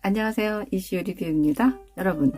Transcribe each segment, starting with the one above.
안녕하세요. 이슈 리뷰입니다. 여러분,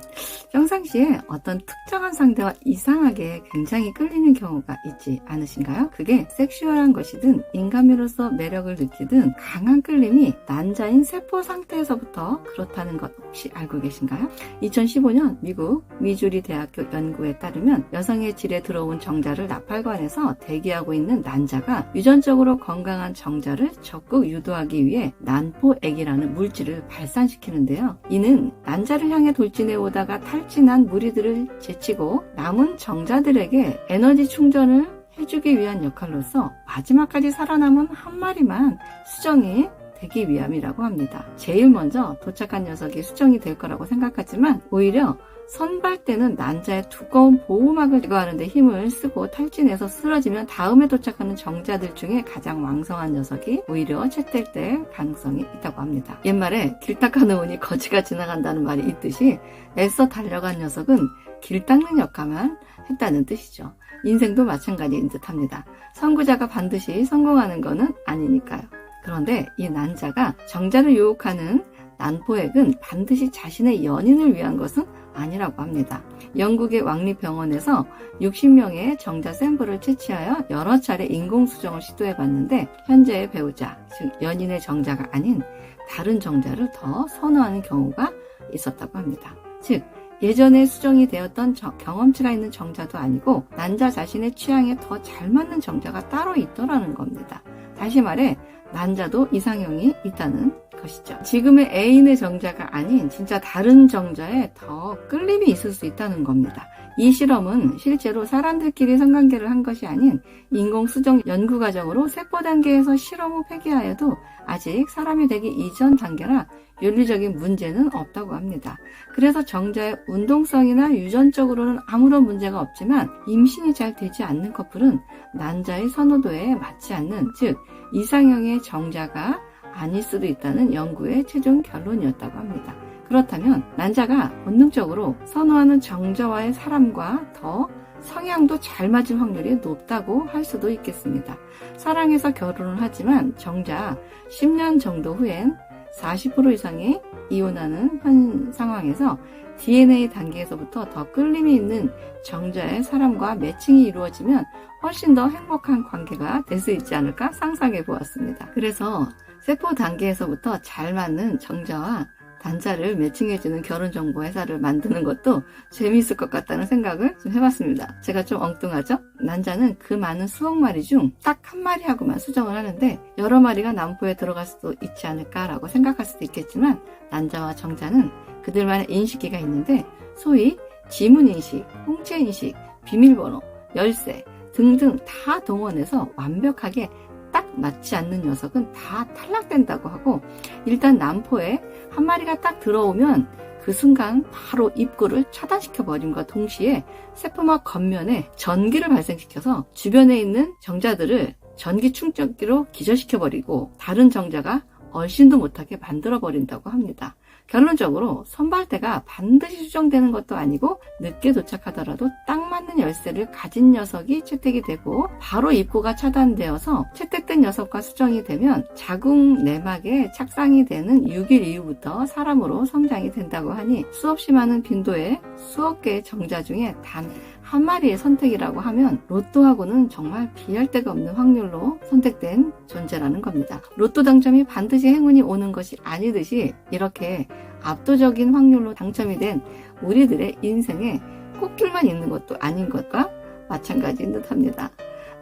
평상시에 어떤 특정한 상대와 이상하게 굉장히 끌리는 경우가 있지 않으신가요? 그게 섹슈얼한 것이든 인간미로서 매력을 느끼든 강한 끌림이 난자인 세포 상태에서부터 그렇다는 것 혹시 알고 계신가요? 2015년 미국 미주리 대학교 연구에 따르면 여성의 질에 들어온 정자를 나팔관에서 대기하고 있는 난자가 유전적으로 건강한 정자를 적극 유도하기 위해 난포액이라는 물질을 발산시키는데요. 이는 난자를 향해 돌진해 오다가 탈진한 무리들을 제치고 남은 정자들에게 에너지 충전을 해주기 위한 역할로서 마지막까지 살아남은 한 마리만 수정이 되기 위함이라고 합니다. 제일 먼저 도착한 녀석이 수정이 될 거라고 생각하지만 오히려 선발대는 난자의 두꺼운 보호막을 제거하는 데 힘을 쓰고 탈진해서 쓰러지면 다음에 도착하는 정자들 중에 가장 왕성한 녀석이 오히려 채택될 가능성이 있다고 합니다. 옛말에 길 닦아놓으니 거지가 지나간다는 말이 있듯이 애써 달려간 녀석은 길 닦는 역할만 했다는 뜻이죠. 인생도 마찬가지인 듯합니다. 선구자가 반드시 성공하는 것은 아니니까요. 그런데 이 난자가 정자를 유혹하는 난포액은 반드시 자신의 연인을 위한 것은 아니라고 합니다. 영국의 왕립병원에서 60명의 정자 샘플을 채취하여 여러 차례 인공수정을 시도해봤는데 현재의 배우자, 즉 연인의 정자가 아닌 다른 정자를 더 선호하는 경우가 있었다고 합니다. 즉 예전에 수정이 되었던 경험치가 있는 정자도 아니고 난자 자신의 취향에 더 잘 맞는 정자가 따로 있더라는 겁니다. 다시 말해 난자도 이상형이 있다는 것이죠. 지금의 애인의 정자가 아닌 진짜 다른 정자에 더 끌림이 있을 수 있다는 겁니다. 이 실험은 실제로 사람들끼리 성관계를 한 것이 아닌 인공수정 연구 과정으로 세포 단계에서 실험 후 폐기하여도 아직 사람이 되기 이전 단계라 윤리적인 문제는 없다고 합니다. 그래서 정자의 운동성이나 유전적으로는 아무런 문제가 없지만 임신이 잘 되지 않는 커플은 난자의 선호도에 맞지 않는, 즉 이상형의 정자가 아닐 수도 있다는 연구의 최종 결론이었다고 합니다. 그렇다면 난자가 본능적으로 선호하는 정자와의 사람과 더 성향도 잘 맞을 확률이 높다고 할 수도 있겠습니다. 사랑해서 결혼을 하지만 정자 10년 정도 후엔 40% 이상이 이혼하는 현 상황에서 DNA 단계에서부터 더 끌림이 있는 정자의 사람과 매칭이 이루어지면 훨씬 더 행복한 관계가 될 수 있지 않을까 상상해 보았습니다. 그래서 세포 단계에서부터 잘 맞는 정자와 단자를 매칭해주는 결혼정보 회사를 만드는 것도 재미있을 것 같다는 생각을 좀 해봤습니다. 제가 좀 엉뚱하죠? 난자는 그 많은 수억 마리 중 딱 한 마리하고만 수정을 하는데 여러 마리가 남포에 들어갈 수도 있지 않을까라고 생각할 수도 있겠지만 난자와 정자는 그들만의 인식기가 있는데 소위 지문인식, 홍채인식, 비밀번호, 열쇠 등등 다 동원해서 완벽하게 딱 맞지 않는 녀석은 다 탈락된다고 하고 일단 남포에 한 마리가 딱 들어오면 그 순간 바로 입구를 차단시켜버림과 동시에 세포막 겉면에 전기를 발생시켜서 주변에 있는 정자들을 전기 충격기로 기절시켜버리고 다른 정자가 얼씬도 못하게 만들어버린다고 합니다. 결론적으로 선발대가 반드시 수정되는 것도 아니고 늦게 도착하더라도 딱 맞는 열쇠를 가진 녀석이 채택이 되고 바로 입구가 차단되어서 채택된 녀석과 수정이 되면 자궁 내막에 착상이 되는 6일 이후부터 사람으로 성장이 된다고 하니 수없이 많은 빈도의 수억 개의 정자 중에 단 한 마리의 선택이라고 하면 로또하고는 정말 비할 데가 없는 확률로 선택된 존재라는 겁니다. 로또 당첨이 반드시 행운이 오는 것이 아니듯이 이렇게 압도적인 확률로 당첨이 된 우리들의 인생에 꽃길만 있는 것도 아닌 것과 마찬가지인 듯합니다.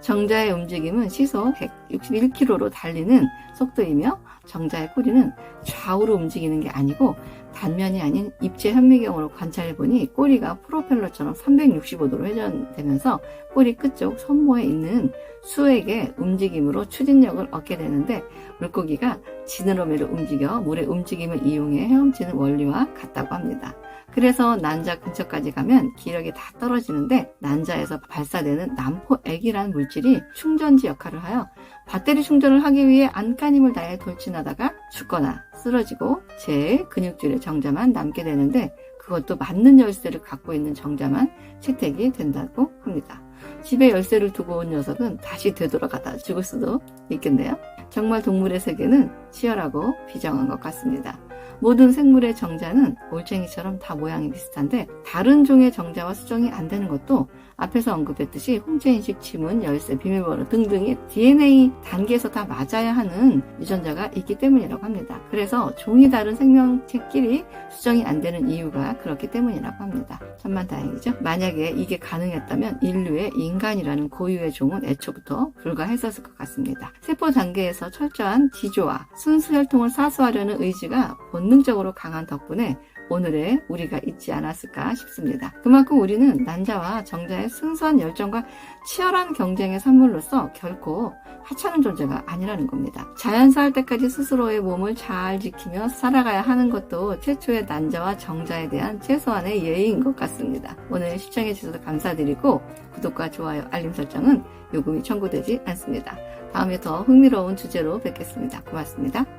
정자의 움직임은 시속 161km로 달리는 속도이며 정자의 꼬리는 좌우로 움직이는 게 아니고 단면이 아닌 입체 현미경으로 관찰해보니 꼬리가 프로펠러처럼 365도로 회전되면서 꼬리 끝쪽 손모에 있는 수액의 움직임으로 추진력을 얻게 되는데 물고기가 지느러미를 움직여 물의 움직임을 이용해 헤엄치는 원리와 같다고 합니다. 그래서 난자 근처까지 가면 기력이 다 떨어지는데 난자에서 발사되는 난포액이라는 물질이 충전지 역할을 하여 배터리 충전을 하기 위해 안간힘을 다해 돌진하다가 죽거나 쓰러지고 제일 근육질의 정자만 남게 되는데 그것도 맞는 열쇠를 갖고 있는 정자만 채택이 된다고 합니다. 집에 열쇠를 두고 온 녀석은 다시 되돌아가다 죽을 수도 있겠네요. 정말 동물의 세계는 치열하고 비정한 것 같습니다. 모든 생물의 정자는 올챙이처럼 다 모양이 비슷한데 다른 종의 정자와 수정이 안 되는 것도 앞에서 언급했듯이 홍채인식, 지문, 열쇠, 비밀번호 등등의 DNA 단계에서 다 맞아야 하는 유전자가 있기 때문이라고 합니다. 그래서 종이 다른 생명체끼리 수정이 안 되는 이유가 그렇기 때문이라고 합니다. 천만다행이죠. 만약에 이게 가능했다면 인류의 인간이라는 고유의 종은 애초부터 불가했었을 것 같습니다. 세포 단계에서 철저한 지조와 순수 혈통을 사수하려는 의지가 본능적으로 강한 덕분에 오늘의 우리가 있지 않았을까 싶습니다. 그만큼 우리는 난자와 정자의 순수한 열정과 치열한 경쟁의 산물로서 결코 하찮은 존재가 아니라는 겁니다. 자연사할 때까지 스스로의 몸을 잘 지키며 살아가야 하는 것도 최초의 난자와 정자에 대한 최소한의 예의인 것 같습니다. 오늘 시청해 주셔서 감사드리고 구독과 좋아요, 알림 설정은 요금이 청구되지 않습니다. 다음에 더 흥미로운 주제로 뵙겠습니다. 고맙습니다.